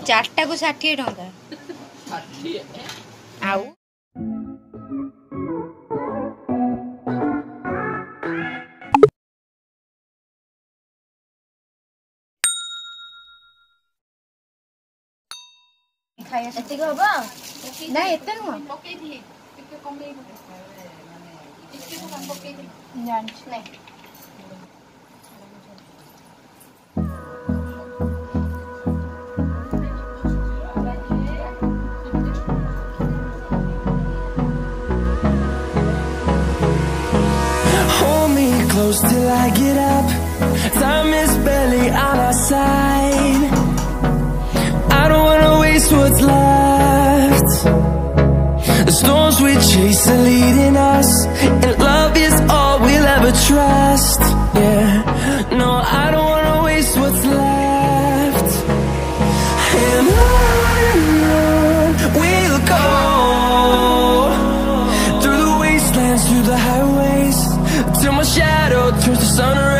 चारटा को 60 टंका आउ ଏତିକି ହବ ନା ଏତେ ନୁହଁ ଜାଣିଛୁ ନାଇଁ Till I get up, time is barely on our side. I don't wanna waste what's left. The storms we chase are leading us, and love is all we'll ever trust. Yeah, no, I don't wanna waste what's left. And on we'll go, through the wastelands, through the highways, till my shadow turns to sun.